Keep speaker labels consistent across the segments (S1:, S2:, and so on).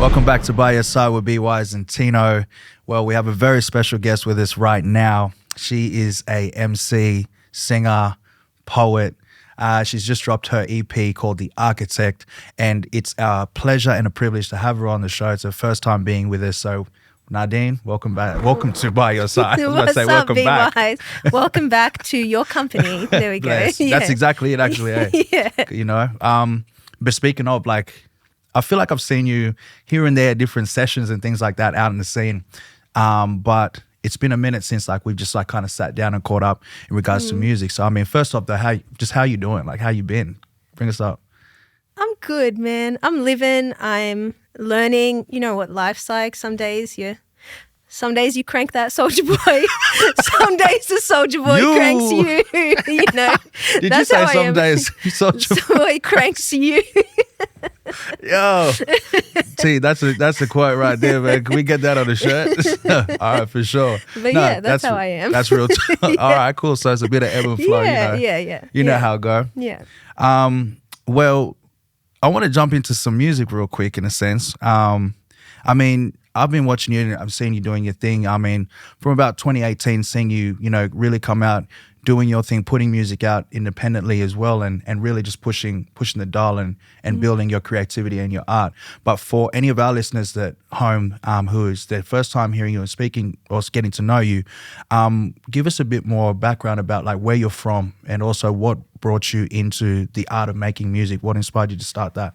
S1: Welcome back to By Your Side with B Wise and Tino. Well, we have a very special guest with us right now. She is a MC, singer, poet. She's just dropped her EP called The Architect, and it's our pleasure and a privilege to have her on the show. It's her first time being with us. So, Nardean, welcome back. Welcome to By Your Side.
S2: What's up,
S1: welcome
S2: B
S1: back.
S2: Wise? Welcome back to your company. There we go.
S1: Yeah. That's exactly it, actually. Eh?
S2: Yeah.
S1: You know, but speaking of, like, I feel like I've seen you here and there at different sessions and things like that out in the scene. But it's been a minute since like we've just like kind of sat down and caught up in regards to music. So I mean, first off, though, how you doing? Like, how you been? Bring us up.
S2: I'm good, man. I'm living. I'm learning. You know what life's like. Some days you crank that soldier boy. Some days the soldier boy cranks you. You know.
S1: Did you say some days
S2: soldier boy cranks you?
S1: Yo, see, that's a quote right there, man. Can we get that on the shirt? All right, for sure.
S2: But no, yeah, that's how I am.
S1: That's real. All right, cool. So it's a bit of ebb and flow.
S2: Yeah,
S1: yeah. You know how it go.
S2: Yeah.
S1: Well, I want to jump into some music real quick in a sense. I mean, I've been watching you and I've seen you doing your thing. I mean, from about 2018, seeing you really come out, doing your thing, putting music out independently as well, and really just pushing the dial and building your creativity and your art. But for any of our listeners at home who is their first time hearing you and speaking or getting to know you, give us a bit more background about like where you're from and also what brought you into the art of making music. What inspired you to start that?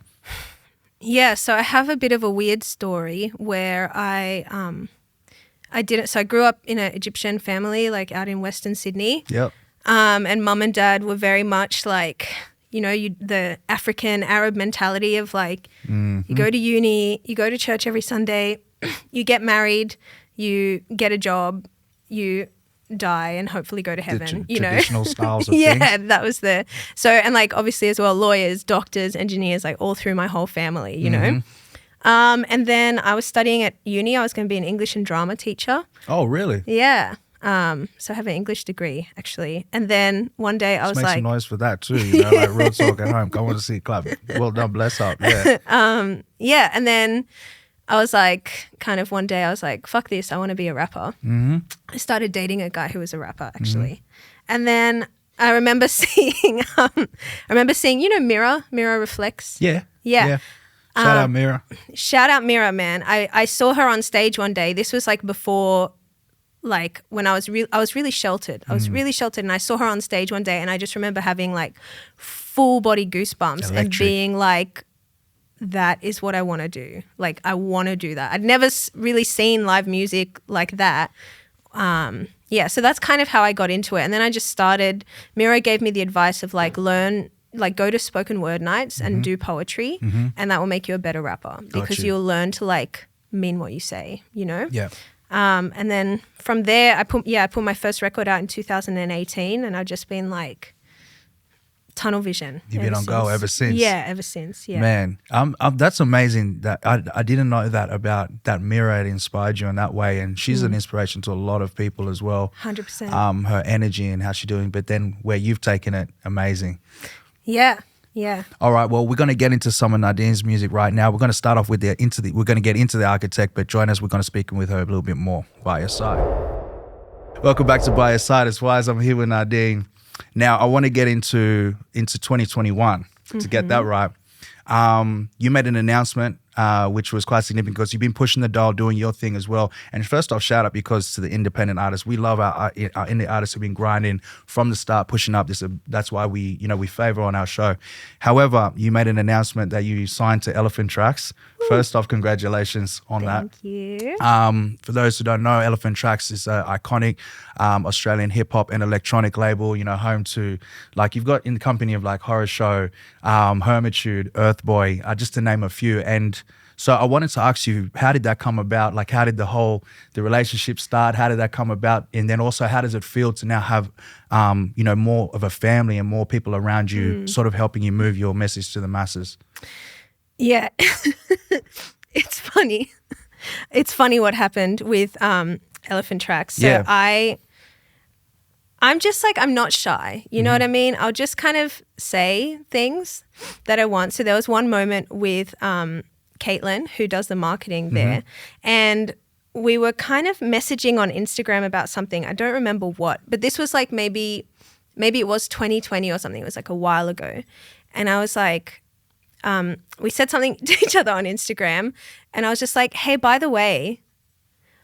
S2: Yeah, so I have a bit of a weird story where I didn't. So I grew up in an Egyptian family, like out in Western Sydney.
S1: Yep.
S2: And mum and dad were very much like, the African Arab mentality of like, you go to uni, you go to church every Sunday, you get married, you get a job, you die and hopefully go to heaven.
S1: Traditional styles of
S2: yeah,
S1: things.
S2: that was and like obviously as well, lawyers, doctors, engineers, like all through my whole family, you know. And then I was studying at uni. I was going to be an English and drama teacher.
S1: Oh, really?
S2: Yeah. So I have an English degree, actually. And then one day I was
S1: make
S2: like...
S1: some noise for that too, like real talk at home. I want to see it clap. Well done, bless up. Yeah.
S2: Yeah, and then I was like, kind of one day I was like, fuck this, I want to be a rapper. I started dating a guy who was a rapper, actually. And then I remember seeing, Mirror Reflects.
S1: Yeah.
S2: Yeah.
S1: Shout out Mira.
S2: Shout out Mira, man. I saw her on stage one day. This was like before, like when I was really sheltered. I was really sheltered, and I saw her on stage one day, and I just remember having like full body goosebumps and being like, that is what I want to do. Like, I want to do that. I'd never really seen live music like that. Yeah, so that's kind of how I got into it. And then I just started, Mira gave me the advice of like go to spoken word nights and do poetry, and that will make you a better rapper because you'll learn to like mean what you say, you know?
S1: Yeah.
S2: And then from there, I put my first record out in 2018, and I've just been like, tunnel vision.
S1: You've been on go ever since.
S2: Yeah, ever since. Yeah.
S1: Man, that's amazing. That I didn't know that about that Mira had inspired you in that way, and she's an inspiration to a lot of people as well.
S2: 100%.
S1: Her energy and how she's doing, but then where you've taken it, amazing.
S2: Yeah. Yeah.
S1: All right. Well, we're going to get into some of Nardean's music right now. We're going to start off with we're going to get into the Architect, but join us. We're going to speak with her a little bit more. By Your Side. Welcome back to By Your Side. It's Wise. I'm here with Nardean. Now, I want to get into 2021 to get that right. You made an announcement, which was quite significant because you've been pushing the dial, doing your thing as well. And first off, shout out because to the independent artists, we love our indie artists who've been grinding from the start, pushing up. That's why we favor on our show. However, you made an announcement that you signed to Elephant Tracks. First off, congratulations on that.
S2: Thank you.
S1: For those who don't know, Elephant Tracks is an iconic Australian hip hop and electronic label, home to, like, you've got in the company of like Horror Show, Hermitude, Earthboy, just to name a few. And so I wanted to ask you, how did that come about? Like, how did the relationship start? How did that come about? And then also, how does it feel to now have, more of a family and more people around you sort of helping you move your message to the masses?
S2: Yeah. It's funny. It's funny what happened with Elephant Tracks. So I'm just like, I'm not shy. You know what I mean? I'll just kind of say things that I want. So there was one moment with Caitlin, who does the marketing there, and we were kind of messaging on Instagram about something. I don't remember what, but this was like maybe it was 2020 or something. It was like a while ago. And I was like, we said something to each other on Instagram, and I was just like, hey, by the way,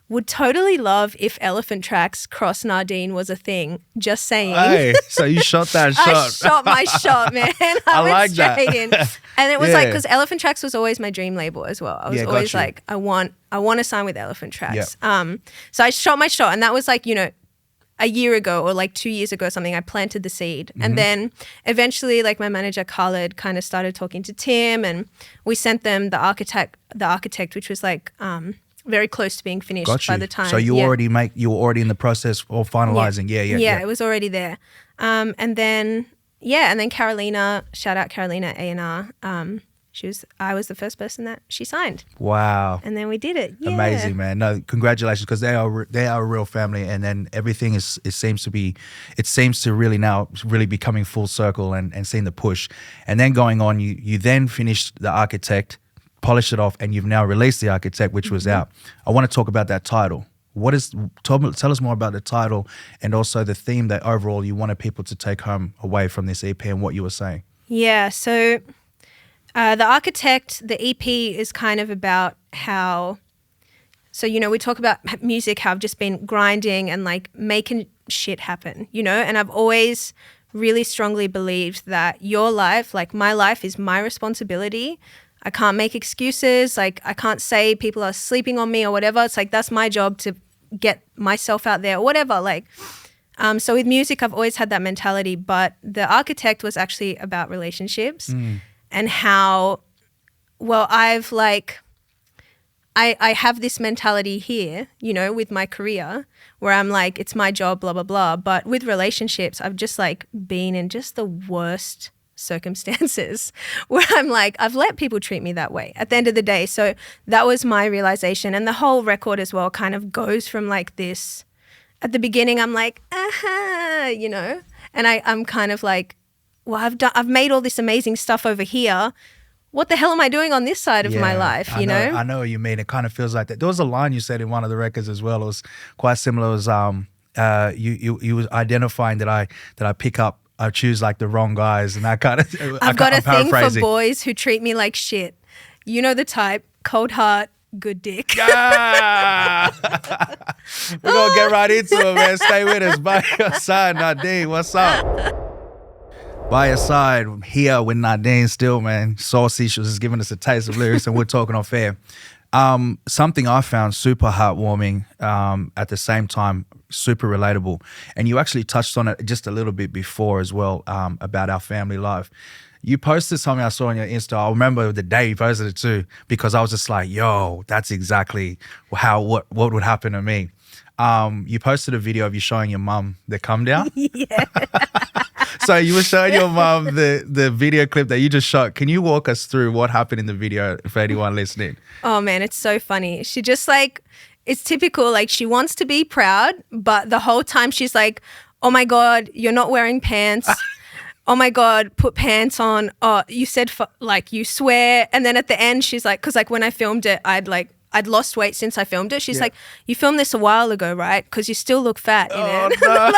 S2: would totally love if elephant tracks cross Nardean was a thing. Just saying.
S1: Hey, so you shot that shot.
S2: I shot my shot, man. I went
S1: like that.
S2: straight in. And it was like, because Elephant Tracks was always my dream label as well. I was always like, I want to sign with Elephant Tracks. So I shot my shot, and that was like, a year ago or like 2 years ago or something. I planted the seed. And then eventually like my manager Khaled kind of started talking to Tim, and we sent them the architect, which was like very close to being finished by the time.
S1: So you were already in the process of finalizing. Yeah.
S2: It was already there. And then Carolina, shout out Carolina A&R. I was the first person that she signed.
S1: Wow.
S2: And then we did it. Yeah.
S1: Amazing, man. No, congratulations, because they are a real family, and then everything it seems to really now really be coming full circle and seeing the push. And then going on, you then finished the architect, polished it off, and you've now released the architect, which was out. I want to talk about that title. Tell us more about the title, and also the theme that overall you wanted people to take home away from this EP and what you were saying.
S2: Yeah, so the architect, the EP is kind of about how, so, we talk about music, how I've just been grinding and like making shit happen, and I've always really strongly believed that your life, like my life, is my responsibility. I can't make excuses. Like I can't say people are sleeping on me or whatever. It's like, that's my job to get myself out there or whatever. Like, so with music, I've always had that mentality, but the architect was actually about relationships and how, well, I've like, I have this mentality here, with my career where I'm like, it's my job, blah, blah, blah. But with relationships, I've just like been in just the worst circumstances where I'm like, I've let people treat me that way at the end of the day. So that was my realization. And the whole record as well kind of goes from like this, at the beginning I'm like, and I'm kind of like, well, I've made all this amazing stuff over here. What the hell am I doing on this side of my life? I
S1: know what you mean. It kind of feels like that. There was a line you said in one of the records as well. It was quite similar. It was you was identifying that I pick up, I choose like the wrong guys, and that kind of.
S2: I've got a thing for boys who treat me like shit. You know the type: cold heart, good dick.
S1: Yeah. We're gonna get right into it, man. Stay with us. By your side, Nardean. What's up? By your side, here with Nardean still, man. Saucy. She was just giving us a taste of lyrics, and we're talking off air. Something I found super heartwarming, at the same time super relatable, and you actually touched on it just a little bit before as well, about our family life. You posted something I saw on your Insta. I remember the day you posted it too, because I was just like, yo, that's exactly what would happen to me. You posted a video of you showing your mum the come down.
S2: Yeah.
S1: So you were showing your mum the video clip that you just shot. Can you walk us through what happened in the video for anyone listening?
S2: Oh man, it's so funny. She just like, it's typical. Like she wants to be proud, but the whole time she's like, oh my God, you're not wearing pants. Oh my God, put pants on. Oh, you said like you swear. And then at the end she's like, cause like when I filmed it, I'd lost weight since I filmed it. She's like, you filmed this a while ago, right? Because you still look fat in it.
S1: No.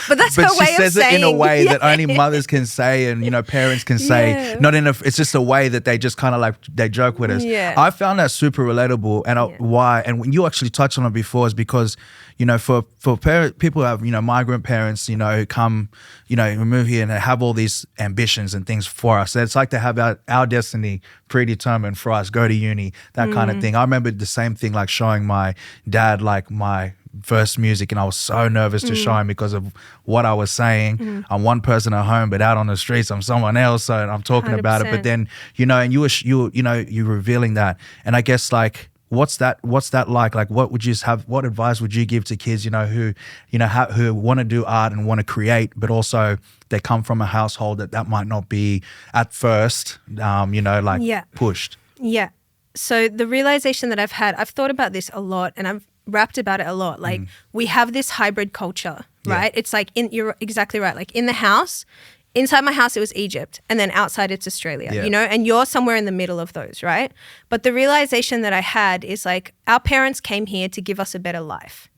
S2: But that's her way of saying.
S1: But she says it in a way that only mothers can say, and parents can say. Not in it's just a way that they just kind of like they joke with us.
S2: Yeah.
S1: I found that super relatable, and why? And when you actually touched on it before, is because for people who have migrant parents, who come, who move here and they have all these ambitions and things for us. So it's like they have our destiny predetermined for us. Go to uni, that kind of thing. I remember the same thing, like showing my dad like my first music, and I was so nervous to show him because of what I was saying. I'm one person at home, but out on the streets I'm someone else. So I'm talking 100%. About it. But then and you're revealing that, and I guess like. What's that like? Like, what advice would you give to kids, who want to do art and want to create, but also they come from a household that might not be at first, pushed? Yeah.
S2: So the realization that I've thought about this a lot, and I've rapped about it a lot. Like we have this hybrid culture, right? It's like you're exactly right. Like in the house, inside my house it was Egypt, and then outside it's Australia,
S1: Yeah.
S2: you know, and you're somewhere in the middle of those, right? But the realization that I had is like our parents came here to give us a better life,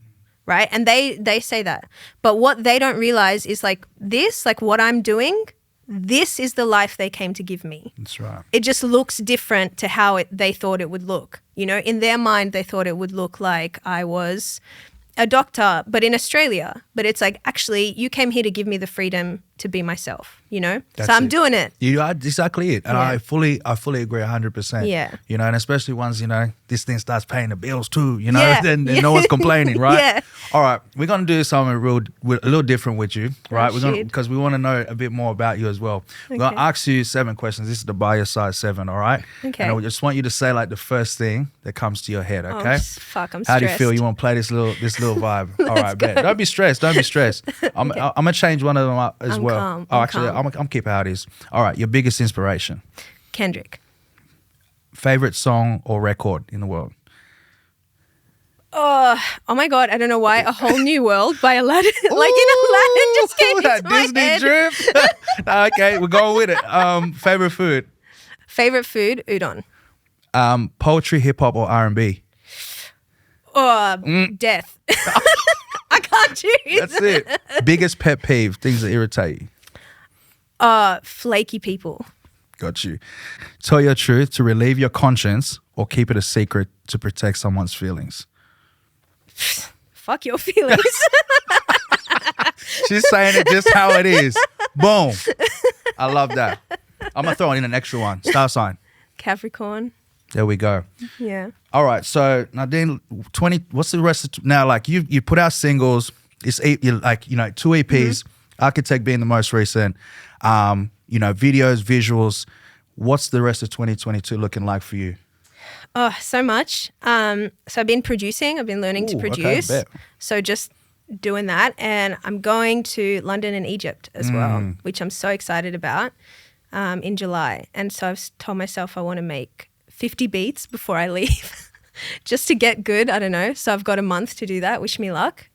S2: right? And they say that. But what they don't realize is like this, like what I'm doing, this is the life they came to give me.
S1: That's right.
S2: It just looks different to how they thought it would look. You know, in their mind, they thought it would look like I was a doctor, but in Australia. But it's like, actually, you came here to give me the freedom to be myself, you know?
S1: That's
S2: so I'm
S1: it.
S2: doing it.
S1: You are exactly it. And
S2: Yeah.
S1: I fully agree 100%.
S2: Yeah.
S1: You know, and especially once, you know, this thing starts paying the bills too, you know,
S2: Yeah.
S1: then
S2: Yeah.
S1: no one's complaining, right?
S2: Yeah.
S1: All right. We're going to do something a little different with you, right?
S2: Oh,
S1: We're going
S2: shit.
S1: because we want to know a bit more about you as well. We're going to
S2: Okay.
S1: ask you 7 questions. This is the By Your Side 7, all right?
S2: Okay.
S1: And I just want you to say like the first thing that comes to your head,
S2: Oh,
S1: okay?
S2: fuck, I'm
S1: How
S2: stressed.
S1: do you feel? You want to play this little vibe? All right,
S2: go.
S1: bet. Don't be stressed. Don't be stressed. I'm gonna change one of them up as
S2: I'm
S1: well.
S2: calm.
S1: Oh,
S2: I'm
S1: actually,
S2: calm.
S1: I'm keep how it is. All right, your biggest inspiration,
S2: Kendrick.
S1: favorite song or record in the world?
S2: Oh my God, I don't know why. A Whole New World by Aladdin. Like, you know, Aladdin just came
S1: that
S2: into my
S1: Disney
S2: head.
S1: drip. Okay, we're going with it. Favorite food,
S2: Favorite food, udon.
S1: poetry, hip hop, or R&B?
S2: Death. I can't choose.
S1: That's it. Biggest pet peeve, things that irritate you.
S2: Flaky people.
S1: Got you. Tell your truth to relieve your conscience, or keep it a secret to protect someone's feelings.
S2: Fuck your feelings.
S1: She's saying it just how it is. Boom. I love that. I'm going to throw in an extra one. Star sign.
S2: Capricorn.
S1: There we go.
S2: Yeah.
S1: All right. So, Nardean, what's the rest of, now, like you put out singles, you like, you know, 2 EPs, Architect being the most recent, you know, videos, visuals. What's the rest of 2022 looking like for you?
S2: Oh, so much. So I've been producing. I've been learning to
S1: Ooh, okay,
S2: produce.
S1: bet.
S2: So just doing that. And I'm going to London and Egypt as well, which I'm so excited about in July. And so I've told myself I want to make 50 beats before I leave just to get good. I don't know. So I've got a month to do that. Wish me luck.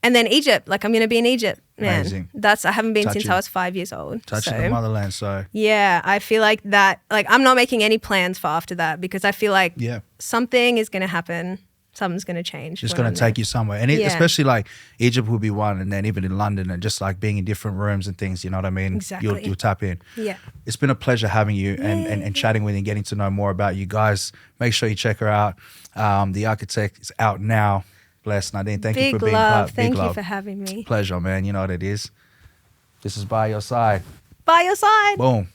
S2: And then Egypt, like I'm going to be in Egypt, man.
S1: Amazing.
S2: I haven't been since
S1: Touching.
S2: I was 5 years old.
S1: Touching
S2: so.
S1: the motherland. So,
S2: Yeah, I feel like that, like I'm not making any plans for after that because I feel like
S1: yeah.
S2: something is going to happen. Something's going to change.
S1: Just
S2: when
S1: going
S2: I'm
S1: to take you somewhere. And
S2: Yeah.
S1: especially like Egypt will be one, and then even in London and just like being in different rooms and things, you know what I mean?
S2: Exactly.
S1: You'll tap in.
S2: there. Yeah.
S1: It's been a pleasure having you and chatting with you and getting to know more about you guys. Make sure you check her out. The Architect is out now. Bless, Nardean. Thank you
S2: Big
S1: for being
S2: love.
S1: part.
S2: Thank
S1: Big
S2: you
S1: love.
S2: for having me.
S1: Pleasure, man. You know what it is. This is By Your Side.
S2: By your side.
S1: Boom.